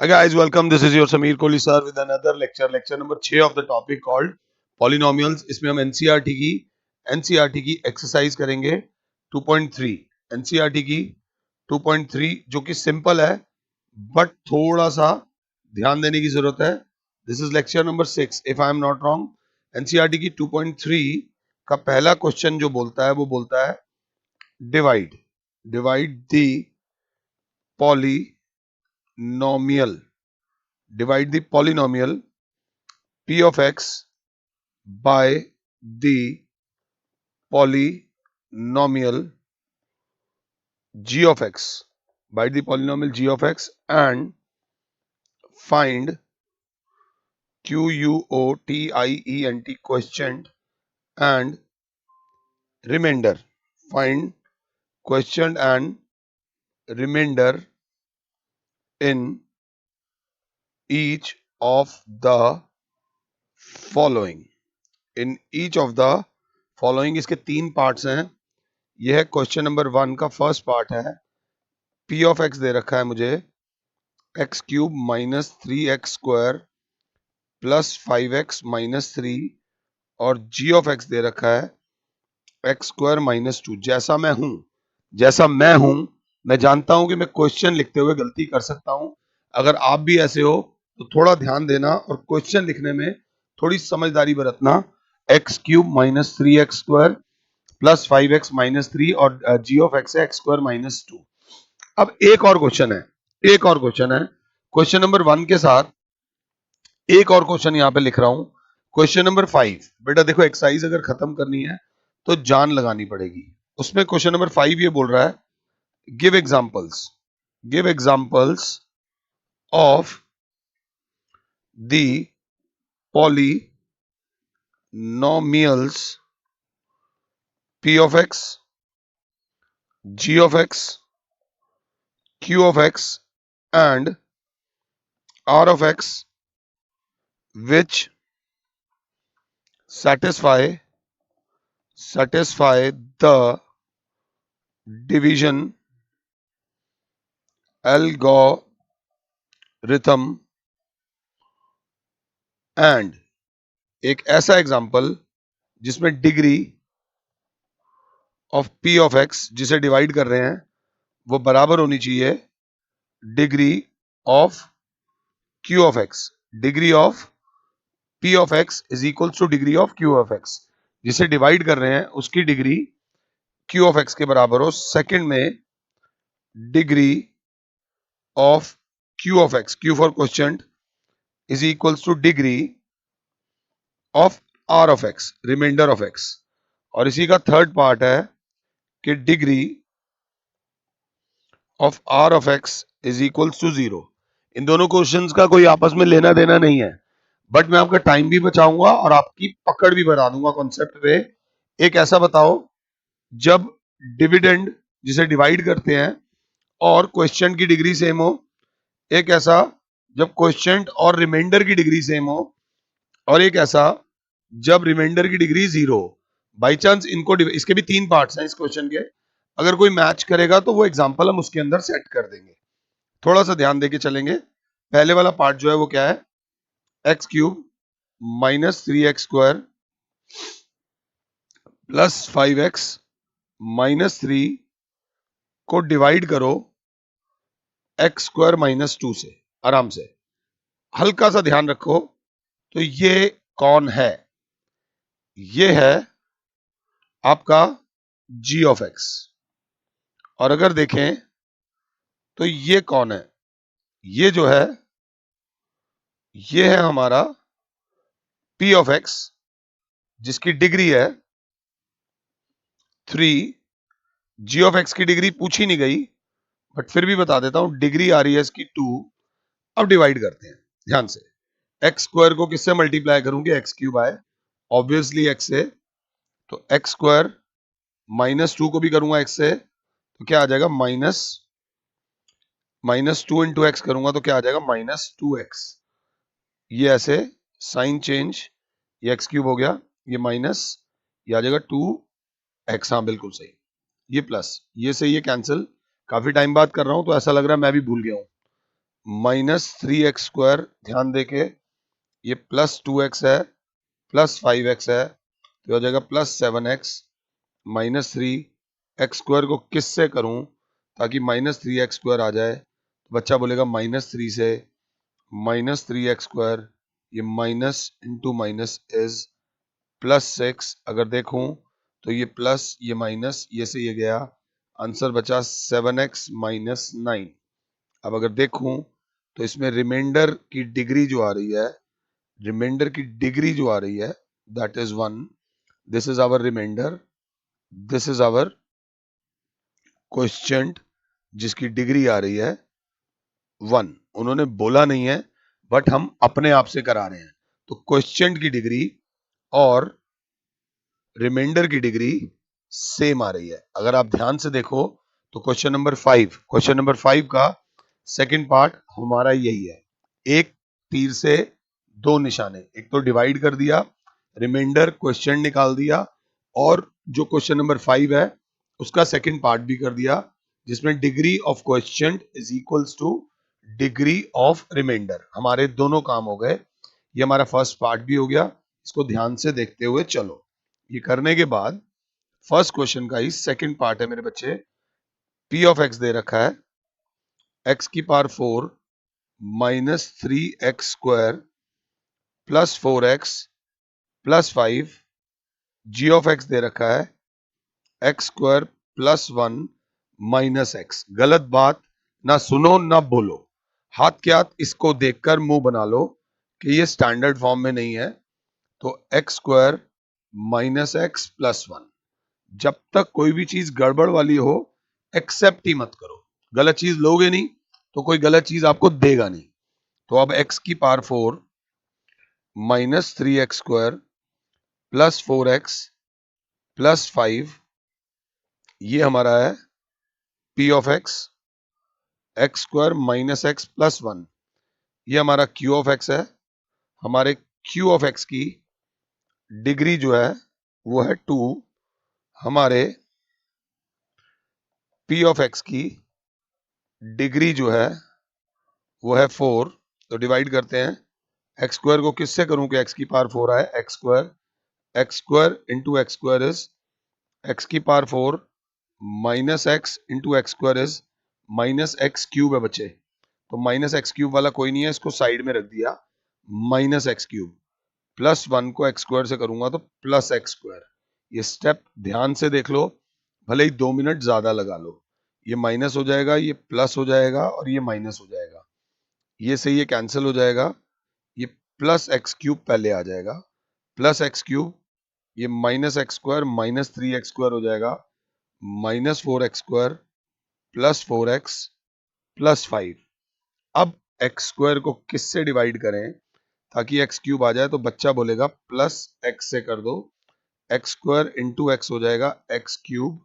Hi guys, welcome. This is your Sameer Kohli sir with another lecture number 6 of the topic called polynomials. इसमें हम NCERT की exercise करेंगे 2.3 NCERT की 2.3 जो कि सिंपल है बट थोड़ा सा ध्यान देने की जरूरत है. This is lecture number 6 if I am not wrong. NCERT की 2.3 का पहला क्वेश्चन जो बोलता है वो बोलता है divide the polynomial P of x by the polynomial g of x and find quotient quotient and remainder. Find quotient and remainder in each of the following. इसके तीन पार्ट्स हैं. यह है क्वेश्चन नंबर 1 का फर्स्ट पार्ट है. P of x दे रखा है मुझे x cube minus 3x square plus 5x minus 3 और g of x दे रखा है x स्क्वायर माइनस 2. जैसा मैं हूं मैं जानता हूं कि मैं क्वेश्चन लिखते हुए गलती कर सकता हूं. अगर आप भी ऐसे हो तो थोड़ा ध्यान देना और क्वेश्चन लिखने में थोड़ी समझदारी बरतना. x cube minus 3x square plus 5x minus 3 और g of x है x स्क्वायर माइनस 2. अब एक और क्वेश्चन है क्वेश्चन नंबर 1 के साथ एक और क्वेश्चन यहां पे लिख रहा हूं. Question number 5. बेटा देखो, एक्सरसाइज अगर खत्म करनी है तो जान लगानी पड़ेगी. उसमें क्वेश्चन नंबर 5 ये बोल रहा है give examples of the polynomials P of x, G of x, Q of x and R of x which satisfy the division algorithm and एक ऐसा एग्जांपल जिसमें degree of P of x जिसे divide कर रहे हैं वो बराबर होनी चाहिए degree of Q of x. Degree of P of x is equal to degree of Q of x. जिसे डिवाइड कर रहे हैं उसकी डिग्री Q of x के बराबर हो. सेकंड में degree of Q of x, Q for quotient, is equal to degree of R of x, reminder of x. और इसी का थर्ड पार्ट है कि degree of R of x is equal to 0. इन दोनों क्वेश्चंस का कोई आपस में लेना देना नहीं है बट मैं आपका टाइम भी बचाऊंगा और आपकी पकड़ भी बता दूंगा कॉन्सेप्ट पे. एक ऐसा बताओ जब डिविडेंड जिसे डिवाइड करते हैं और क्वेश्चन की डिग्री सेम हो. एक ऐसा जब क्वेश्चन और रिमाइंडर की डिग्री सेम हो और एक ऐसा जब रिमाइंडर की डिग्री 0 हो. बाई चांस इनको इसके भी तीन पार्ट्स हैं इस क्वेश्चन के. अगर कोई मैच करेगा तो वो एग्जांपल हम उसके अंदर सेट कर देंगे. थोड़ा सा ध्यान देके चलेंगे. पहले वाला पार्ट जो है वो क्या है, x cube minus 3x square plus 5x minus 3 को डिवाइड करो x स्क्वायर माइनस 2 से. आराम से हल्का सा ध्यान रखो. तो ये कौन है? ये है आपका g of x. और अगर देखें तो ये कौन है? ये जो है ये है हमारा P of x जिसकी डिग्री है 3. G of x की डिग्री पूछी नहीं गई बट फिर भी बता देता हूं, डिग्री आ रही है इसकी 2. अब डिवाइड करते हैं ध्यान से. x स्क्वायर को किससे मल्टीप्लाई करूंगे? x क्यूब आए ऑब्वियसली x से. तो x स्क्वायर माइनस 2 को भी करूंगा x से तो क्या आ जाएगा माइनस 2 इंटू एक्स करूंगा तो क्या आ जाएगा माइनस 2x. ये ऐसे साइन चेंज, ये x क्यूब हो गया, ये माइनस, ये आ जाएगा 2x. हाँ बिल्कुल सही. ये प्लस, ये से ये कैंसिल. काफी टाइम बाद कर रहा हूं तो ऐसा लग रहा है मैं भी भूल गया हूं. -3x², ध्यान देके ये +2x है, +5x है, तो हो जाएगा +7x -3x² को किससे करूं ताकि -3x² आ जाए। तो बच्चा बोलेगा -3 से -3x², ये माइनस इंटू माइनस इज +6। अगर देखूं तो ये प्लस ये माइनस, ये से ये गया, आंसर बचा 7x - 9। अब अगर देखूं तो इसमें रिमाइंडर की डिग्री जो आ रही है, रिमाइंडर की डिग्री जो आ रही है that is 1। This is our reminder, this is our question जिसकी डिग्री आ रही है 1। उन्होंने बोला नहीं है बट हम अपने आप से करा रहे हैं। तो क्वेश्चन की डिग्री और रिमाइंडर की डिग्री सेम आ रही है। अगर आप ध्यान से देखो तो क्वेश्चन नंबर 5 का सेकंड पार्ट हमारा यही है। एक तीर से दो निशाने, एक तो डिवाइड कर दिया, रिमाइंडर क्वेश्चन निकाल दिया, और जो क्वेश्चन नंबर 5 है उसका सेकंड पार्ट भी कर दिया, जिसमें degree of question is equals to degree of reminder. हमारे दोनों काम हो गए। ये हमारा फर्स्ट पार्ट भी हो गया। इसको ध्यान से देखते हुए चलो। ये करने के बाद फर्स्ट क्वेश्चन का ही सेकंड पार्ट है मेरे बच्चे। p ऑफ x दे रखा है x की power 4 -3x² plus 4x plus 5, g of x दे रखा है x² प्लस 1 माइनस x। गलत बात ना सुनो ना बोलो, हाथ के हाथ इसको देखकर मुंह बना लो कि ये स्टैंडर्ड फॉर्म में नहीं है। तो x² माइनस x प्लस 1। जब तक कोई भी चीज गड़बड़ वाली हो एक्सेप्ट ही मत करो। गलत चीज लोगे नहीं तो कोई गलत चीज आपको देगा नहीं। तो अब x की power 4 -3x² plus 4x plus 5, ये हमारा है p of x² minus x plus 1। ये हमारा q ऑफ x है। हमारे q ऑफ x की डिग्री जो है वो है 2। हमारे p ऑफ x की डिग्री जो है वो है 4। तो डिवाइड करते हैं, x² को किससे करूं कि x की पावर 4 आए, x² into x² is x की power 4 minus x into x² is minus x³ है बच्चे। तो माइनस x³ वाला कोई नहीं है, इसको साइड में रख दिया, माइनस x³ प्लस 1 को x² से करूंगा तो प्लस x²। ये स्टेप ध्यान से देख लो, भले ही 2 मिनट ज्यादा लगा लो। ये माइनस हो जाएगा, ये प्लस हो जाएगा और ये माइनस हो जाएगा। ये से ये कैंसिल हो जाएगा, ये प्लस x³ पहले आ जाएगा, प्लस x³ ये माइनस x² माइनस 3x² हो जाएगा, minus 4x² plus 4x plus 5। अब x² को किससे डिवाइड करें ताकि x³ आ जाए, तो बच्चा बोलेगा प्लस x से कर दो, x² इंटू x हो जाएगा x³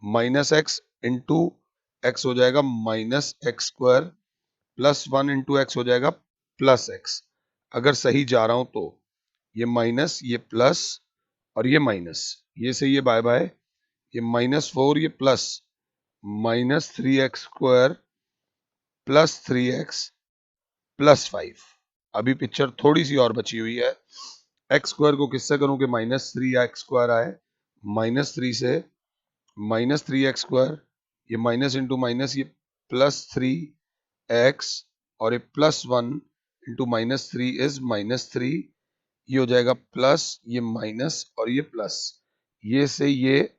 minus x into x हो जाएगा minus x² plus 1 into x हो जाएगा प्लस x। अगर सही जा रहा हूं तो ये माइनस, ये प्लस और ये माइनस, ये से ये बाय बाय, ये -4 ये plus -3x² plus 3x plus 5। अभी पिक्चर थोड़ी सी और बची हुई है। x² को किससे करूं कि -3x² आए, -3 से -3x², ये माइनस इंटू माइनस, ये प्लस 3x और ये प्लस 1 इंटू -3 इज -3। ये हो जाएगा प्लस, ये माइनस और ये प्लस, ये से ये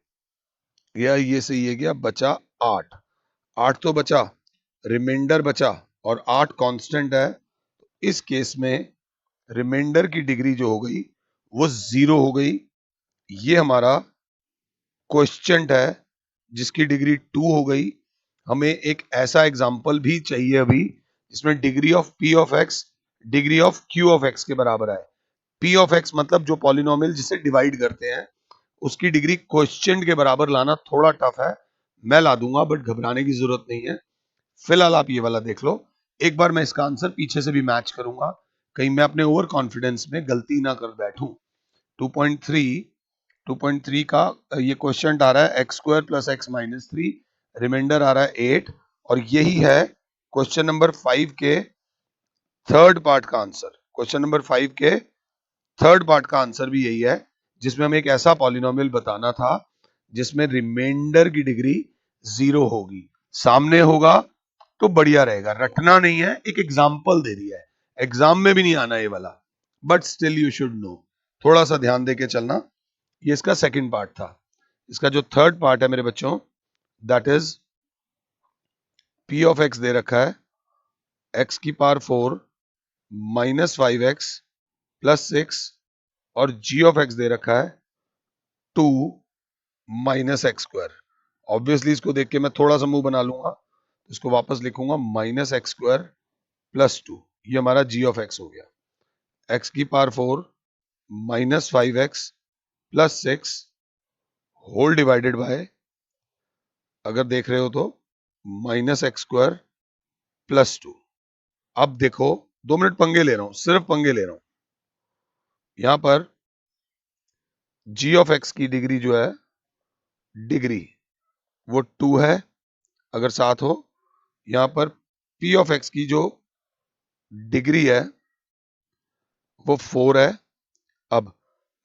गया, ये से ये गया, बचा 8। 8 तो बचा, रिमाइंडर बचा और 8 कांस्टेंट है। इस केस में रिमाइंडर की डिग्री जो हो गई वो 0 हो गई। ये हमारा क्वेश्चन है जिसकी डिग्री 2 हो गई। हमें एक ऐसा एग्जांपल भी चाहिए अभी जिसमें degree of p of x degree of q of x के बराबर आए। p ऑफ x मतलब जो पॉलिनोमियल जिसे डिवाइड करते हैं उसकी डिग्री क्वेश्चन के बराबर लाना थोड़ा टफ है। मैं ला दूंगा बट घबराने की जरूरत नहीं है। फिलहाल आप ये वाला देख लो। एक बार मैं इसका आंसर पीछे से भी मैच करूंगा, कहीं मैं अपने ओवर कॉन्फिडेंस में गलती ना कर बैठूं। 2.3 का ये क्वेश्चन आ रहा है x² plus x minus 3, remainder आ रहा है 8 और यही है क्वेश्चन नंबर 5 के थर्ड पार्ट का आंसर, क्वेश्चन नंबर 5 के थर्ड पार्ट का आंसर भी यही है, जिसमें हमें एक ऐसा पॉलिनोमियल बताना था जिसमें रिमाइंडर की डिग्री 0 होगी। सामने होगा तो बढ़िया रहेगा, रटना नहीं है, एक एग्जाम्पल दे दिया है, एग्जाम में भी नहीं आना ये वाला, but still you should know, थोड़ा सा ध्यान देके चलना। ये इसका सेकंड पार्ट था। इसका जो थर्ड पार्ट है मेरे बच्चों, that is p of x दे रखा है x की पावर 4 माइनस 5x प्लस 6 और g ऑफ x दे रखा है 2 माइनस एक्स स्क्वायर। ऑब्वियसली इसको देख के मैं थोड़ा सा मुंह बना लूंगा, इसको वापस लिखूंगा माइनस एक्स स्क्वायर प्लस 2, ये हमारा g ऑफ x हो गया। x की power 4 minus 5x plus 6 whole divided by, अगर देख रहे हो तो माइनस एक्स स्क्वायर प्लस 2। अब देखो 2 मिनट पंगे ले रहा हूं, सिर्फ पंगे ले रहा हूं। यहां पर g ऑफ x की डिग्री जो है, डिग्री वो 2 है अगर साथ हो, यहां पर p ऑफ x की जो डिग्री है वो 4 है। अब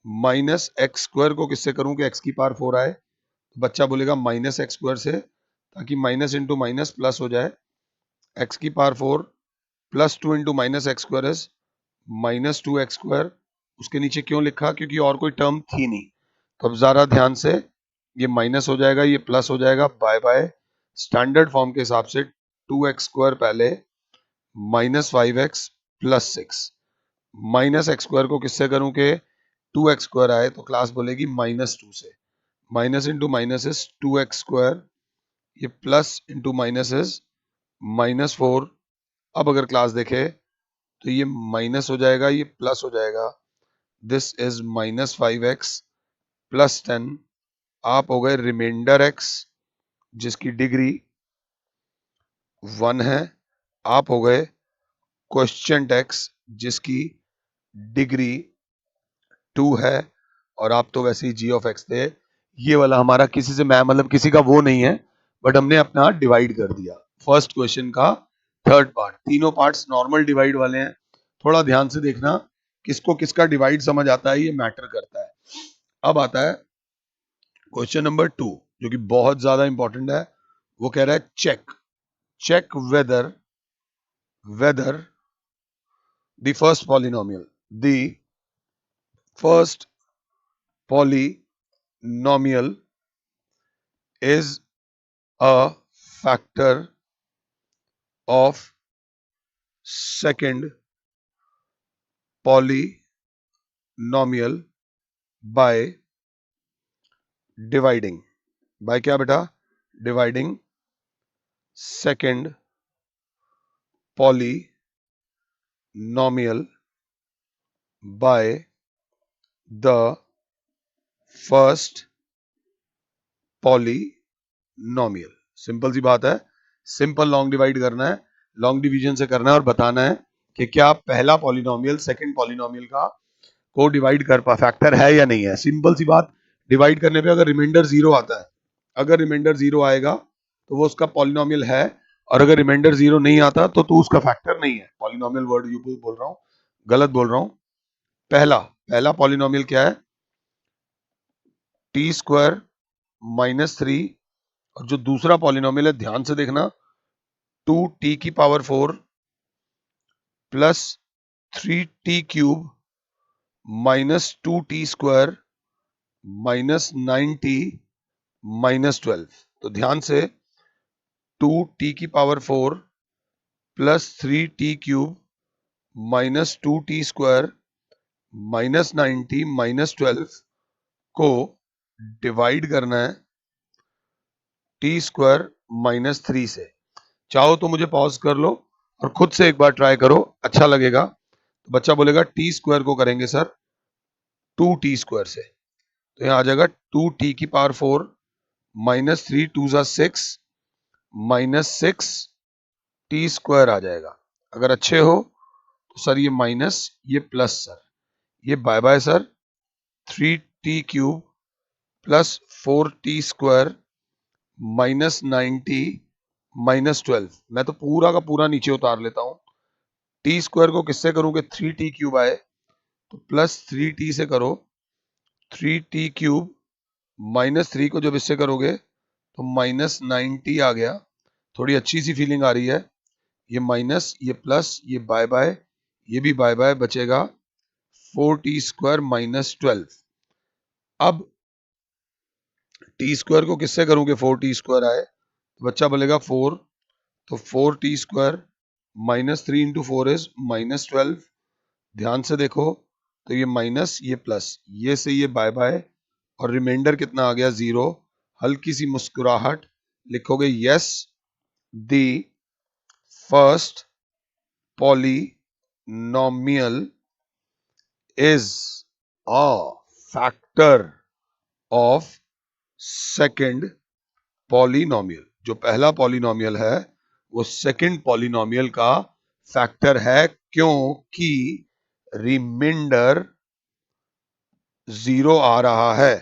माइनस एक्स स्क्वायर को किससे करूं कि x की पावर 4 आए, तो बच्चा बोलेगा माइनस एक्स स्क्वायर से, ताकि माइनस इंटू माइनस प्लस हो जाए। x की power 4 plus 2 into minus x square is minus 2 x square. उसके नीचे क्यों लिखा, क्योंकि और कोई टर्म थी नहीं। तो अब जरा ध्यान से, ये माइनस हो जाएगा, ये प्लस हो जाएगा, बाय बाय। स्टैंडर्ड फॉर्म के हिसाब से 2x स्क्वायर पहले minus 5x plus 6, minus x square को किससे करूं कि 2x स्क्वायर आए, तो क्लास बोलेगी माइनस 2 से। Minus into minus is 2x square, ये plus into minus is minus 4। अब अगर क्लास देखे तो ये माइनस हो जाएगा, ये प्लस हो जाएगा, this is minus 5x plus 10। आप हो गए रिमाइंडर x जिसकी डिग्री 1 है, आप हो गए क्वेश्चन x जिसकी डिग्री 2 है, और आप तो वैसे ही g ऑफ x थे। ये वाला हमारा किसी से, मैं मतलब किसी का वो नहीं है, बट हमने अपना डिवाइड कर दिया। फर्स्ट क्वेश्चन का थर्ड पार्ट, तीनों पार्ट्स नॉर्मल डिवाइड वाले हैं। थोड़ा ध्यान से देखना, किसको किसका डिवाइड समझ आता है, ये मैटर करता है। अब आता है क्वेश्चन नंबर 2, जो कि बहुत ज्यादा इंपॉर्टेंट है। वो कह रहा है check whether the first polynomial is a factor of second polynomial by dividing, by क्या बेटा, dividing second polynomial by the first polynomial। Simple सी बात है, सिंपल लॉन्ग डिवाइड करना है, लॉन्ग डिवीजन से करना है और बताना है कि क्या पहला पॉलिनोमियल सेकंड पॉलिनोमियल का को डिवाइड कर पा, फैक्टर है या नहीं है। सिंपल सी बात, डिवाइड करने पे अगर रिमाइंडर 0 आता है, अगर रिमाइंडर 0 आएगा तो वो उसका पॉलिनोमियल है, और अगर रिमाइंडर 0 नहीं आता तो तू उसका फैक्टर नहीं है। पॉलिनोमियल वर्ड यू बोल रहा हूं, गलत बोल रहा हूं। पहला पॉलिनोमियल क्या है, टी स्क्वायर माइनस 3, और जो दूसरा पॉलिनोमियल है ध्यान से देखना, 2t की power 4 plus 3t cube minus 2t square minus 9t minus 12। तो ध्यान से, 2t की power 4 plus 3t cube minus 2t square minus 9t minus 12 को डिवाइड करना है t स्क्वायर माइनस 3 से। चाहो तो मुझे पॉज कर लो और खुद से एक बार ट्राई करो, अच्छा लगेगा। तो बच्चा बोलेगा टी स्क्वायर को करेंगे सर 2t स्क्वायर से, तो यहां आ जाएगा 2t की पावर 4 माइनस 3 2 जा 6 माइनस 6 टी स्क्वायर आ जाएगा। अगर अच्छे हो तो सर ये माइनस, ये प्लस, सर ये by by sir, 3t cube plus 4t square minus 9t -12। मैं तो पूरा का पूरा नीचे उतार लेता हूं। टी स्क्वायर को किससे करूंगे? 3t क्यूब आए तो प्लस 3t से करो। 3t क्यूब -3 को जब इससे करोगे तो -9t आ गया। थोड़ी अच्छी सी फीलिंग आ रही है। ये माइनस, ये प्लस, ये बाय बाय, ये भी बाय बाय, बचेगा 4t स्क्वायर -12। अब टी स्क्वायर को किससे करोगे? 4t स्क्वायर आए तो बच्चा बोलेगा 4, तो 4t स्क्वायर -3 इंटू 4 इज -12। ध्यान से देखो तो ये माइनस, ये प्लस, ये से ये बाय बाय, और रिमाइंडर कितना आ गया? 0। हल्की सी मुस्कुराहट, लिखोगे yes the first polynomial is a factor of second polynomial. जो पहला पॉलिनोमियल है वो सेकंड पॉलिनोमियल का फैक्टर है, क्योंकि रिमाइंडर 0 आ रहा है।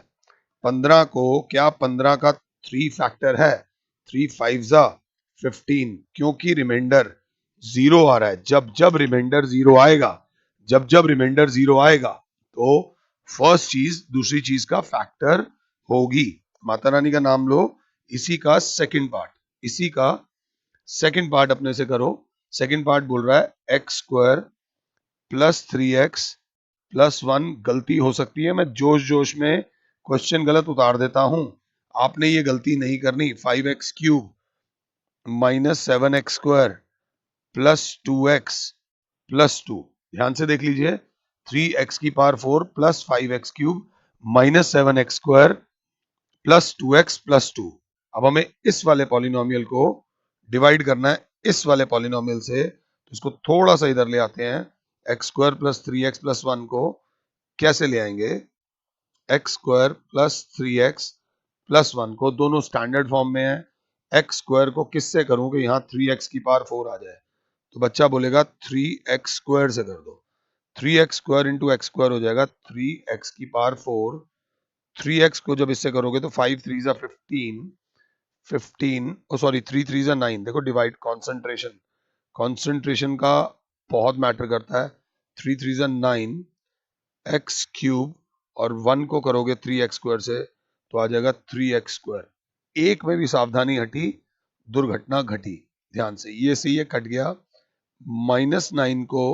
15 को क्या 15 का 3 फैक्टर है? 3 5 15, क्योंकि रिमाइंडर 0 आ रहा है। जब जब रिमाइंडर 0 आएगा, तो फर्स्ट चीज दूसरी चीज का फैक्टर होगी। माता रानी का नाम लो। इसी का सेकंड पार्ट अपने से करो। सेकंड पार्ट बोल रहा है x square plus 3x plus 1। गलती हो सकती है, मैं जोश में क्वेश्चन गलत उतार देता हूं। आपने ये गलती नहीं करनी। 5x cube -7x square plus 2x plus 2। ध्यान से देख लीजिए, 3x की power 4 plus 5x cube -7x square plus 2x plus 2। अब हमें इस वाले पॉलिनोमियल को डिवाइड करना है इस वाले पॉलिनोमियल से, तो इसको थोड़ा सा इधर ले आते हैं। X square plus 3x plus 1 को कैसे ले आएंगे? X square plus 3x plus 1 को दोनों स्टैंडर्ड फॉर्म में है। एक्स स्क्वायर को किससे करूं कि यहाँ 3x की पावर 4 आ जाए? तो बच्चा बोलेगा 3x स्क्वायर से कर दो। 3x square into x square हो जाएगा 3x की पावर 4। 3x को जब इससे करोगे तो 5 3 जा 15, ओ सॉरी 3 3 जा 9। देखो डिवाइड, कॉन्सेंट्रेशन का बहुत मैटर करता है। 3 3 जा 9 एक्स क्यूब, और 1 को करोगे 3x स्क्वायर से तो आ जाएगा 3x स्क्वायर। एक में भी सावधानी हटी, दुर्घटना घटी। ध्यान से ये कट गया। -9 को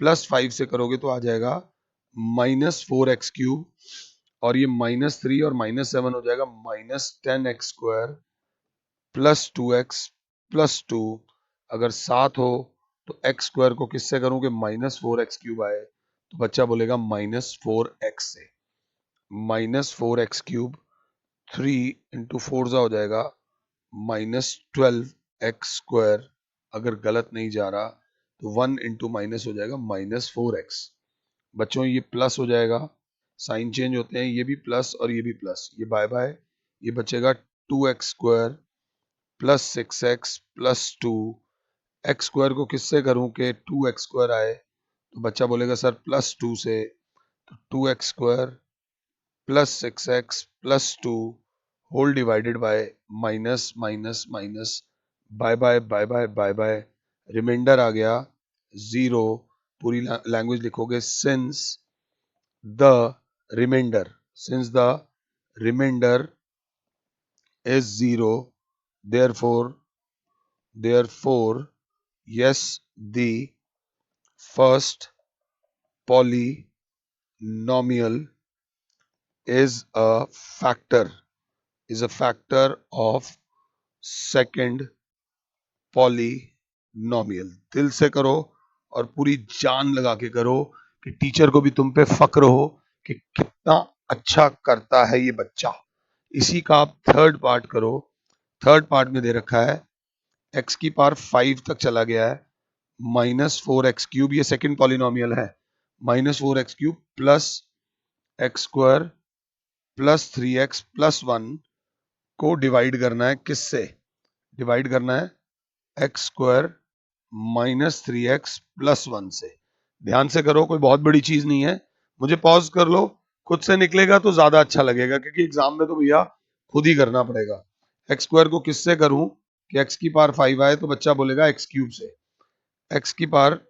+5 से करोगे तो आ जाएगा -4x क्यूब, और ये -3 और -7 हो जाएगा -10x square plus 2x plus 2। अगर 7 हो तो x स्क्वायर को किससे करूं कि -4x क्यूब आए? तो बच्चा बोलेगा -4x से। -4x क्यूब 3 इंटू 4 हो जाएगा -12x स्क्वायर। अगर गलत नहीं जा रहा तो 1 इंटू माइनस हो जाएगा -4x। बच्चों ये प्लस हो जाएगा, साइन चेंज होते हैं, ये भी प्लस और ये भी प्लस, ये बाय बाय, ये बचेगा 2x square plus 6x plus 2। X square को किससे करूं कि 2x स्क्वायर आए? तो बच्चा बोलेगा सर प्लस 2 से, तो 2x square plus 6x plus 2 whole divided by minus minus minus, by by by by by by, remainder आ गया 0। पूरी लैंग्वेज लिखोगे since the remainder is 0, therefore yes, the first polynomial is a factor of second polynomial। दिल से करो और पूरी जान लगा के करो कि टीचर को भी तुम पे फक्र हो कि कितना अच्छा करता है ये बच्चा। इसी का आप थर्ड पार्ट करो। थर्ड पार्ट में दे रखा है x की पावर 5 तक चला गया है -4x क्यूब, ये सेकंड पॉलिनोमियल है। -4x cube plus x square plus 3x plus 1 को डिवाइड करना है किससे? डिवाइड करना है एक्स स्क्वायर -3x प्लस 1 से। ध्यान से करो, कोई बहुत बड़ी चीज नहीं है। मुझे पॉज कर लो, खुद से निकलेगा तो ज्यादा अच्छा लगेगा, क्योंकि एग्जाम में तो भैया खुद ही करना पड़ेगा। एक्स स्क्वायर को किससे करूं कि x की पावर 5 आए तो बच्चा बोलेगा x क्यूब से। x की पावर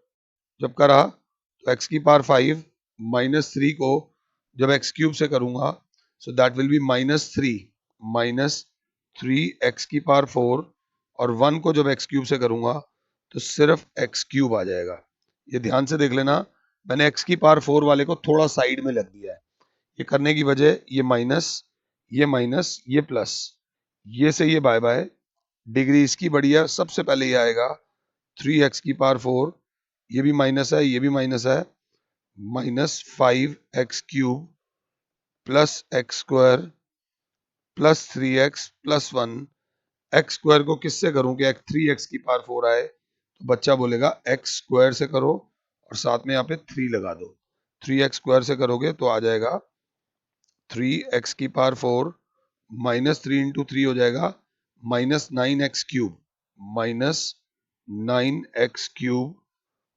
जब करा तो x की पावर 5 माइनस 3 को जब x क्यूब से करूंगा so that will be minus three x की पावर 4 और 1 को जब x क्यूब से करूंगा तो सिर्फ x क्यूब आ जाएगा। ये ध्यान से देख लेना, मैंने x की पावर 4 वाले को थोड़ा साइड में लग दिया है। ये करने की वजह ये माइनस ये प्लस, ये से ये बाय बाय, डिग्री इसकी बड़ी है, सबसे पहले ये आएगा 3x की पावर 4, ये भी माइनस है, ये भी माइनस है, minus 5x cube plus x square plus 3x plus 1। X square को किससे करूं कि 3x की पावर 4 आए तो बच्चा बोलेगा एक्स स्क्वायर से करो और साथ में यहाँ पे 3 लगा दो। 3x स्क्वायर से करोगे तो आ जाएगा 3x की पावर 4 माइनस 3 इंटू 3 हो जाएगा minus 9x cube, minus 9x cube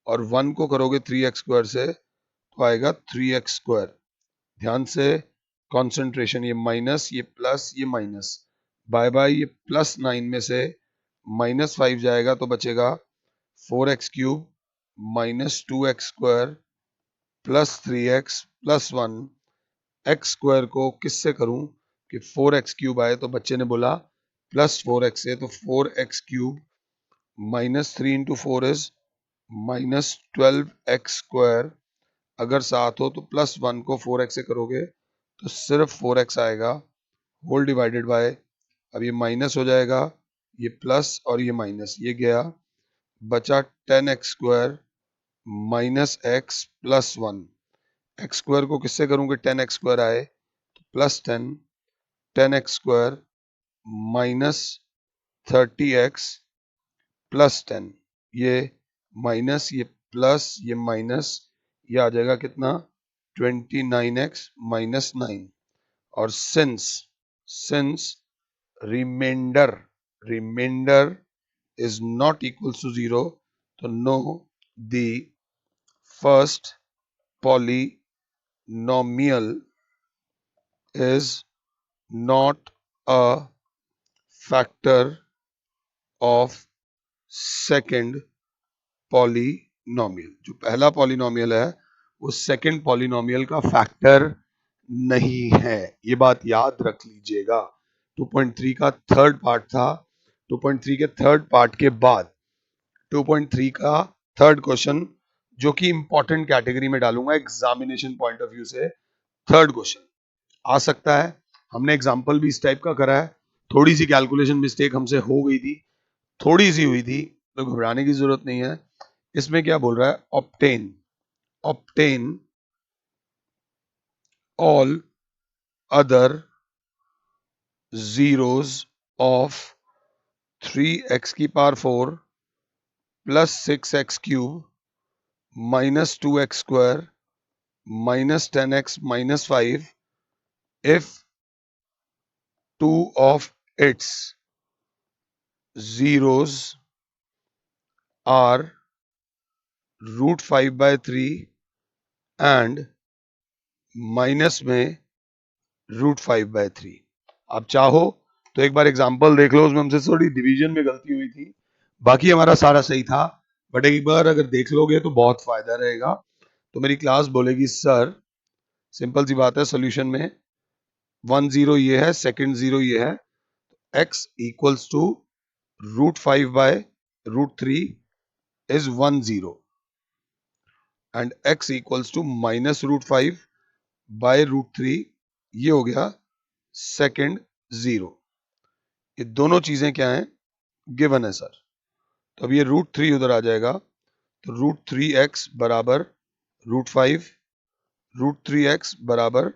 और 1 को करोगे 3x स्क्वायर से तो आएगा 3x स्क्वायर। ध्यान से कंसंट्रेशन, ये माइनस ये प्लस ये माइनस, बाय बाय ये प्लस 9 में से माइनस 5 जाएगा तो बचेगा 4x cube minus 2x square plus 3x plus 1। X square को किससे करूं कि 4x क्यूब आए तो बच्चे ने बोला प्लस 4x से, तो 4x cube minus 3 into 4 is minus 12x square. अगर साथ हो तो प्लस 1 को 4x से करोगे तो सिर्फ 4x आएगा, होल डिवाइडेड बाय, अब ये माइनस हो जाएगा, ये प्लस और ये माइनस, ये गया, बचा 10x square minus x plus 1। X square को किससे करूंगे 10x स्क्वायर आए तो plus 10x square minus 30x plus 10, ये माइनस ये प्लस ये माइनस, ये आ जाएगा कितना 29x माइनस 9। और since reminder is not equals to 0 तो no the first polynomial is not a factor of second polynomial। जो पहला पॉलिनोमियल है वो सेकंड पॉलिनोमियल का फैक्टर नहीं है, ये बात याद रख लीजिएगा। 2.3 का थर्ड पार्ट था, 2.3 के थर्ड पार्ट के बाद 2.3 का थर्ड क्वेश्चन जो कि इंपॉर्टेंट कैटेगरी में डालूंगा एग्जामिनेशन पॉइंट ऑफ व्यू से, थर्ड क्वेश्चन आ सकता है। हमने एग्जाम्पल भी इस टाइप का करा है, थोड़ी सी कैलकुलेशन मिस्टेक हमसे हो गई थी, थोड़ी सी हुई थी, तो घबराने की जरूरत नहीं है। इसमें क्या बोल रहा है, obtain all other zeros of 3x की power 4 plus 6x cube minus 2x square minus 10x minus 5 if two of its zeros are √5/3 and minus में √5/3। आप चाहो तो एक बार एग्जांपल देख लो, उसमें हमसे थोड़ी डिवीजन में गलती हुई थी, बाकी हमारा सारा सही था, बट एक बार अगर देख लोगे तो बहुत फायदा रहेगा। तो मेरी क्लास बोलेगी सर सिंपल सी बात है, सॉल्यूशन में 1 0 ये है, सेकंड 0 ये है, x equals to √5/√3 is 1 0 and x equals to minus √5/√3, ये हो गया सेकंड 0। ये दोनों चीजें क्या हैं, गिवन है सर। तो अब ये √3 उधर आ जाएगा तो √3x बराबर √5, √3x बराबर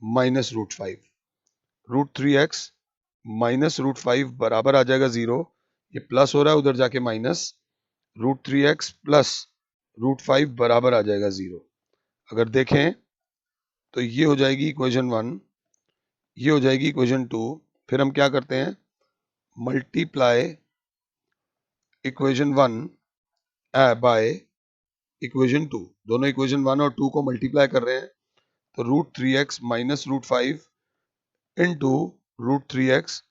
माइनस √5, √3x माइनस √5 बराबर आ जाएगा 0, ये प्लस हो रहा है उधर जाके माइनस, √3x प्लस √5 बराबर आ जाएगा 0। अगर देखें तो ये हो जाएगी इक्वेशन 1, ये हो जाएगी इक्वेशन 2, फिर हम क्या करते हैं मल्टीप्लाई इक्वेशन 1 बाय इक्वेशन 2, दोनों इक्वेशन 1 और 2 को मल्टीप्लाई कर रहे हैं तो √3x माइनस √5 इंटू √3x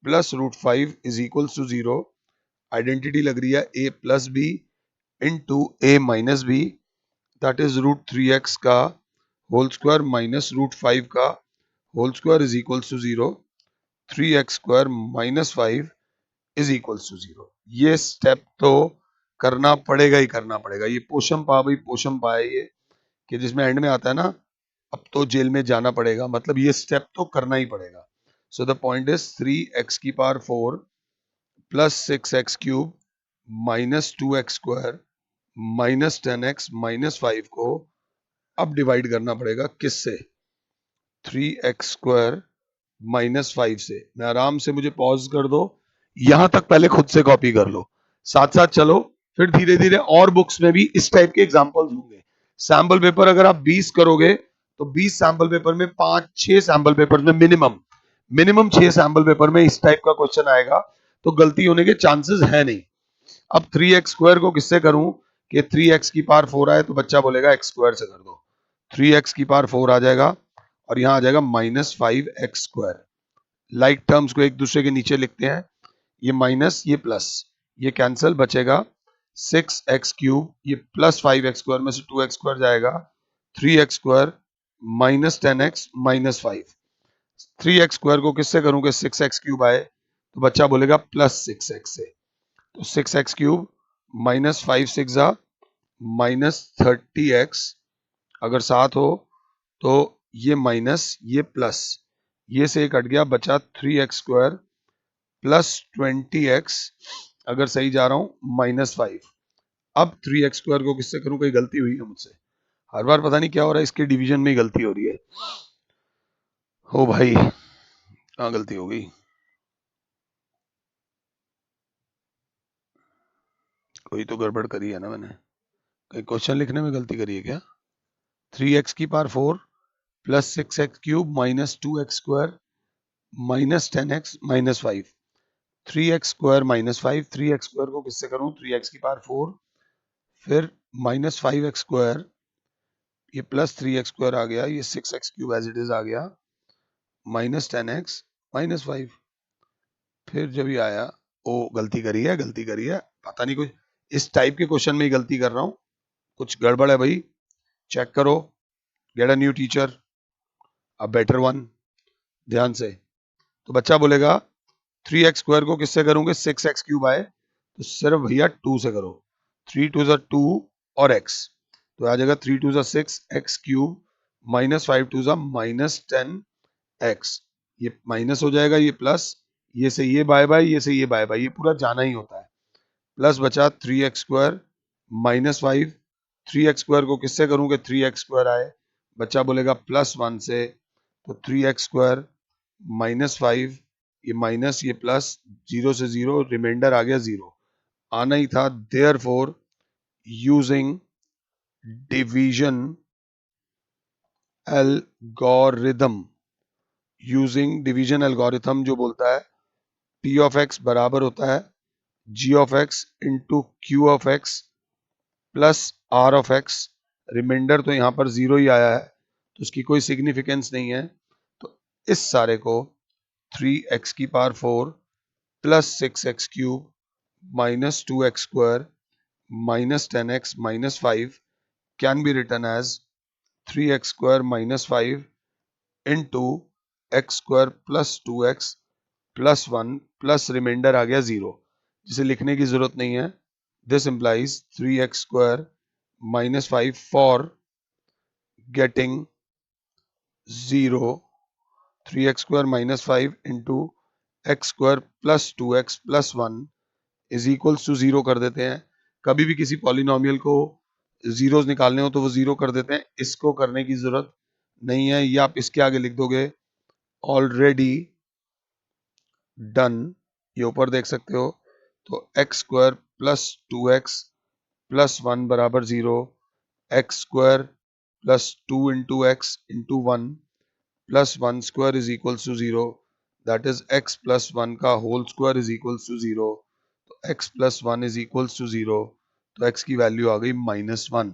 plus root 5 is equals to 0। Identity लग रही है a plus b into a minus b, that is root 3x का होल स्क्वायर माइनस रूट 5 का whole square is equals to 0। 3x square minus 5 is equals to 0। ये step तो करना पड़ेगा ही करना पड़ेगा। ये पोषम पा भाई पोषम पा है ये, कि जिसमें एंड में आता है ना अब तो जेल में जाना पड़ेगा, मतलब ये स्टेप तो करना ही पड़ेगा। So the point is 3x की power 4 plus 6x cube minus 2x square minus 10x minus 5 को अब डिवाइड करना पड़ेगा किससे, 3x स्क्वायर माइनस 5 से। मैं आराम से, मुझे पॉज कर दो, यहां तक पहले खुद से कॉपी कर लो, साथ साथ चलो, फिर धीरे धीरे और बुक्स में भी इस टाइप के एग्जांपल्स होंगे। सैंपल पेपर अगर आप 20 करोगे तो 20 सैंपल पेपर में 5-6 सैंपल पेपर में मिनिमम 6 सैंपल पेपर में इस टाइप का क्वेश्चन आएगा, तो गलती होने के चांसेस है नहीं। अब 3x स्क्वायर को किससे करूं कि 3x की पावर 4 आए तो बच्चा बोलेगा x स्क्वायर से कर दो, 3x की पावर 4 आ जाएगा और यहां आ जाएगा minus 5x square. Like terms को एक दूसरे के नीचे लिखते हैं, ये माइनस ये प्लस, ये कैंसिल, बचेगा 6x क्यूब, ये प्लस 5x स्क्वायर में से 2x स्क्वायर जाएगा, 3x square minus 10x minus 5। 3x square को किससे करूंगे 6x क्यूब आए तो बच्चा बोलेगा प्लस 6x से, तो 6x cube minus 5 6 minus 30x, अगर साथ हो तो ये माइनस ये प्लस, ये से कट गया, बचा 3x स्क्वायर प्लस 20x, अगर सही जा रहा हूं माइनस 5। अब 3x स्क्वायर को किससे करूं, कोई गलती हुई है मुझसे, हर बार पता नहीं क्या हो रहा है, इसके डिवीजन में ही गलती हो रही है। हो भाई कहाँ गलती हो गई, कोई तो गड़बड़ करी है ना मैंने, कहीं क्वेश्चन लिखने में गलती करी है क्या। 3x की power 4 plus 6x cube minus 2x square minus 10x minus 5, 3x square minus 5, 3x square को किससे करूं 3x की पावर 4 फिर माइनस 5x स्क्वायर, ये प्लस 3x स्क्वायर आ गया, ये 6x cube as it is आ गया, माइनस 10x माइनस 5। फिर जब ये आया, ओ गलती करी है पता नहीं, कुछ इस टाइप के क्वेश्चन में ही गलती कर रहा हूं, कुछ गड़बड़ है भाई, चेक करो, get a new teacher, a better one, ध्यान से। तो बच्चा बोलेगा 3x स्क्वायर को किससे करूंगे 6x क्यूब आए तो सिर्फ भैया 2 से करो, 3 2 ज़ा 2 और x, तो आ जाएगा 3 2 ज़ा 6 x क्यूब माइनस 5 2 ज़ा माइनस 10 x, ये माइनस हो जाएगा, ये प्लस, ये से ये बाय बाय, ये से ये बाय बाय, ये पूरा जाना ही होता है, प्लस बचा 3x square minus 5, 3x square को किससे करूंगे 3x स्क्वायर आए, बच्चा बोलेगा प्लस 1 से, तो 3x स्क्वायर माइनस 5, ये माइनस ये प्लस, 0 से 0 रिमाइंडर आ गया 0, आना ही था, therefore using division algorithm, using division algorithm जो बोलता है p ऑफ x बराबर होता है g of x into q of x plus r of x, remainder तो यहाँ पर 0 ही आया है तो उसकी कोई सिग्निफिकेंस नहीं है, तो इस सारे को 3x की power 4 plus 6x cube minus 2x square minus 10x minus 5 can be written as 3x square minus 5 into x square plus 2x plus 1 plus remainder आ गया 0, जिसे लिखने की जरूरत नहीं है। This implies 3x square minus 5 for getting 0, 3x square minus 5 into x square plus 2x plus 1 is equals to 0 कर देते हैं। कभी भी किसी पॉलिनोमियल को जीरोस निकालने हो तो वो 0 कर देते हैं, इसको करने की जरूरत नहीं है, या आप इसके आगे लिख दोगे ऑलरेडी डन, ये ऊपर देख सकते हो, तो x square plus 2x plus 1 बराबर 0, x square plus 2 into x into 1 plus 1 square is equals to 0, that is x plus 1 का whole square is equals to 0, तो x plus 1 is equals to 0, तो x की value आ गई -1,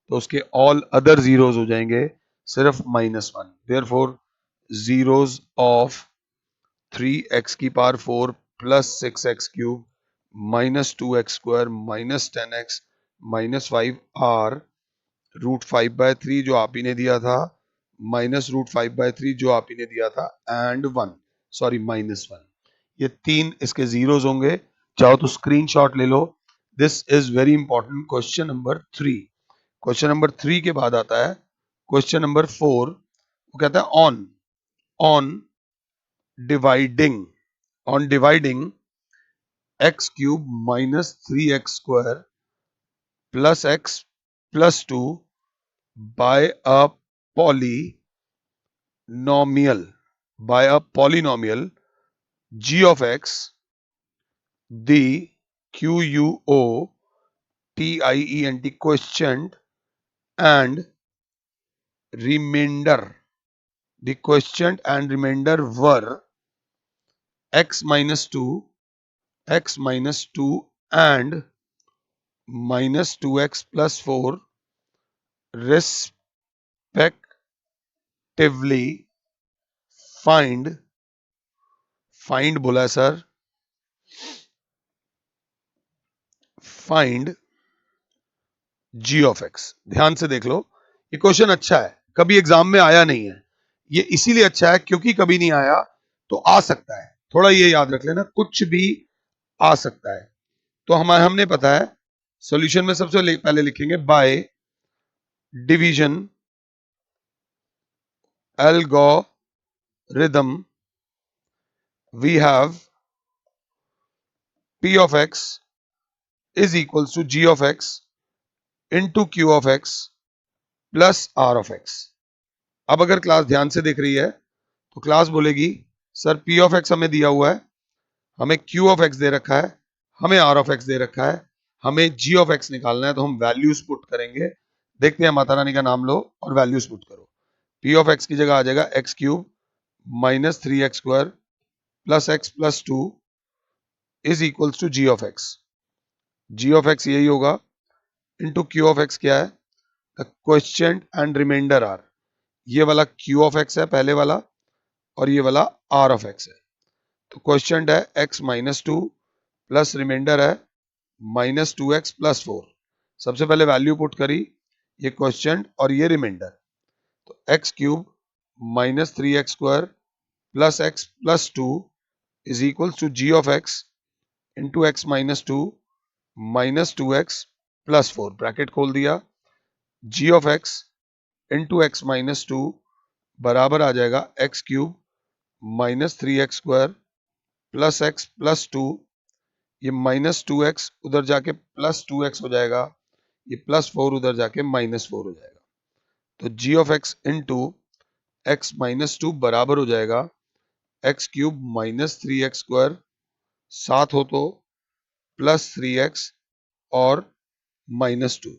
तो उसके all other zeros हो जाएंगे सिर्फ -1, देयरफॉर जीरोस ऑफ 3x की power 4 plus 6x cube minus 2x square minus 10x minus 5 are √5/3 जो आप ही ने दिया था माइनस √5/3 जो आप ही ने दिया था एंड -1 ये 3 इसके जीरोस होंगे। चाहो तो स्क्रीनशॉट ले लो। This is very important question number 3। Question number 3 के बाद आता है क्वेश्चन नंबर 4। वो कहता है on dividing x cube minus 3x square plus x plus 2 by a polynomial g of x, the quotient quotient and remainder were x minus 2 and minus 2x plus 4 respectively. Find बोला है sir, find g of x। ध्यान से देख लो, ये question अच्छा है, कभी exam में आया नहीं है। ये इसीलिए अच्छा है क्योंकि कभी नहीं आया तो आ सकता है। थोड़ा ये याद रख लेना, कुछ भी आ सकता है। तो हमने पता है सॉल्यूशन में सबसे पहले लिखेंगे by division algorithm we have p of x is equals to g of x into q of x plus r of x। अब अगर क्लास ध्यान से देख रही है तो क्लास बोलेगी सर p of x हमें दिया हुआ है, हमें q of x दे रखा है, हमें r of x दे रखा है, हमें g of x निकालना है। तो हम वैल्यूज पुट करेंगे। देखते हैं, माता रानी का नाम लो और वैल्यूज पुट करो। p of x की जगह आ जाएगा x cube minus 3x square plus x plus 2 is equals to g of x। g of x यही होगा इंटू q of x क्या है, the quotient and remainder are. ये वाला q of x है पहले वाला और ये वाला r of x है। तो क्वोशिएंट है x माइनस 2 प्लस रिमाइंडर है माइनस 2x प्लस 4। सबसे पहले वैल्यू पुट करी, ये क्वोशिएंट और ये रिमाइंडर। तो x cube minus 3x square plus x plus 2 is equal to g of x into x minus 2 minus 2x plus 4 bracket खोल दिया। g of x into x minus 2 बराबर आ जाएगा x cube minus 3x square plus x plus 2, ये minus 2x उधर जाके plus 2x हो जाएगा, ये प्लस 4 उधर जाके माइनस 4 हो जाएगा। तो g of x into x minus 2 बराबर हो जाएगा x cube minus 3x square, साथ हो तो प्लस 3x और माइनस 2।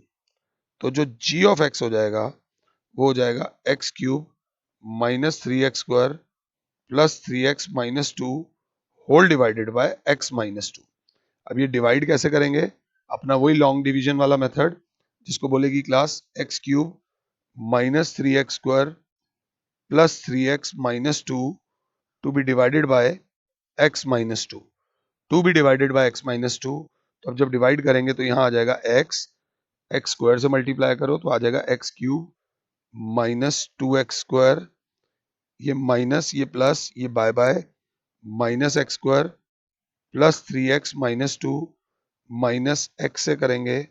तो जो g ऑफ x हो जाएगा वो हो जाएगा x cube minus 3x square plus 3x minus 2 whole divided by x minus 2। अब ये डिवाइड कैसे करेंगे, अपना वही लॉन्ग डिवीजन वाला मेथड जिसको बोलेगी class x cube minus 3x square plus 3x minus 2 to be divided by x minus 2, to be divided by x minus 2। तो अब जब डिवाइड करेंगे तो यहाँ आ जाएगा x स्क्वायर से मल्टीप्लाई करो तो आ जाएगा x cube minus 2x square, ये माइनस ये प्लस ये by by minus x square plus 3x minus 2 minus x से करेंगे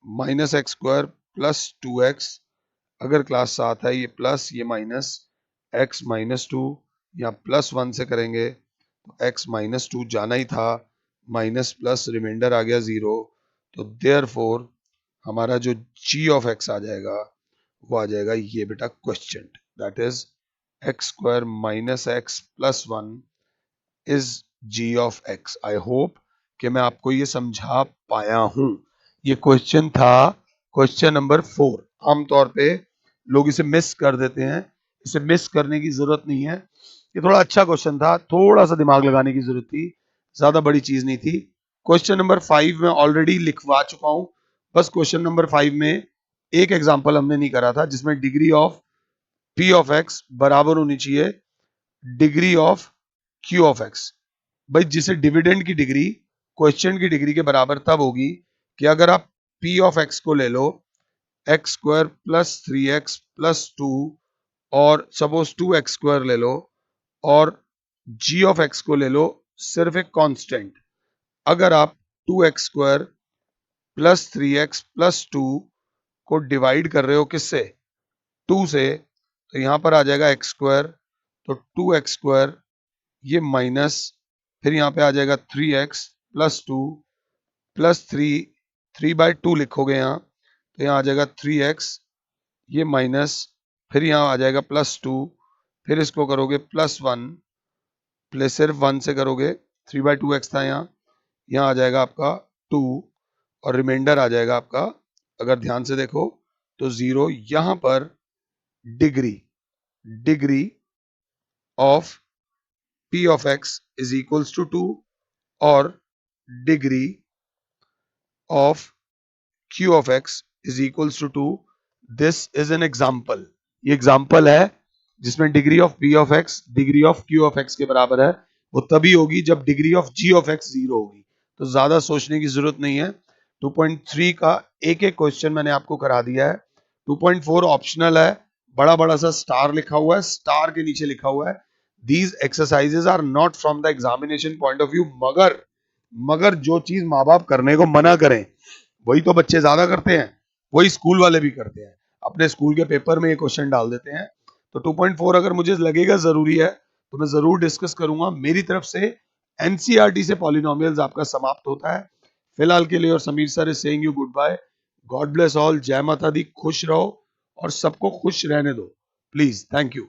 minus x square plus 2x। अगर क्लास साथ है ये प्लस ये माइनस x माइनस 2, या प्लस 1 से करेंगे तो x माइनस 2 जाना ही था, माइनस प्लस रिमाइंडर आ गया 0। तो देयरफॉर हमारा जो g ऑफ x आ जाएगा वो आ जाएगा ये बेटा quotient, that is x square minus x plus 1 is g of x। I hope कि मैं आपको ये समझा पाया हूं। ये क्वेश्चन था क्वेश्चन नंबर 4। आमतौर पे लोग इसे मिस कर देते हैं, इसे मिस करने की जरूरत नहीं है। ये थोड़ा अच्छा क्वेश्चन था, थोड़ा सा दिमाग लगाने की जरूरत थी, ज्यादा बड़ी चीज नहीं थी। क्वेश्चन नंबर 5 में ऑलरेडी लिखवा चुका हूं, बस क्वेश्चन नंबर 5 में एक एग्जांपल हमने नहीं करा था जिसमें degree of p of x बराबर होनी चाहिए degree of Q of x. भाई जिसे डिविडेंड की डिग्री क्वेश्चन की डिग्री के बराबर तब होगी कि अगर आप पी ऑफ एक्स को ले लो x square plus 3x plus 2 और सपोज 2x स्क्वायर ले लो और g ऑफ x को ले लो सिर्फ एक कांस्टेंट। अगर आप 2x square plus 3x plus 2 को डिवाइड कर रहे हो किससे 2 से, तो यहां पर आ जाएगा एक्स स्क्वायर, तो 2x स्क्वायर ये माइनस, फिर यहां पे आ जाएगा 3x प्लस 2 प्लस 3/2 लिखोगे यहाँ, तो यहाँ आ जाएगा 3x ये माइनस, फिर यहाँ आ जाएगा प्लस 2, फिर इसको करोगे प्लस 1, प्लस सिर्फ 1 से करोगे 3/2x था यहाँ आ जाएगा आपका 2 और रिमाइंडर आ जाएगा आपका, अगर ध्यान से देखो तो 0। यहां पर degree of p of x is equals to 2 और degree of q of x is equals to 2। This is an example, ये एग्जाम्पल है जिसमें degree of p of x degree of q of x के बराबर है। वो तभी होगी जब degree of g of x 0 होगी। तो ज्यादा सोचने की जरूरत नहीं है। 2.3 का एक एक क्वेश्चन मैंने आपको करा दिया है। 2.4 ऑप्शनल है, बड़ा बड़ा सा स्टार लिखा हुआ है, स्टार के नीचे लिखा हुआ है these exercises are not from the examination point of view. मगर जो चीज माँ बाप करने को मना करें वही तो बच्चे ज्यादा करते हैं, वही स्कूल वाले भी करते हैं, अपने स्कूल के पेपर में ये क्वेश्चन डाल देते हैं। तो 2.4 अगर मुझे लगेगा जरूरी है तो मैं जरूर डिस्कस करूंगा। मेरी तरफ से एनसीईआरटी से पॉलिनोमियल्स आपका समाप्त होता है फिलहाल के लिए, और Sameer sir is saying you goodbye. God bless all, जय माता दी, खुश रहो और सबको खुश रहने दो प्लीज। Thank you.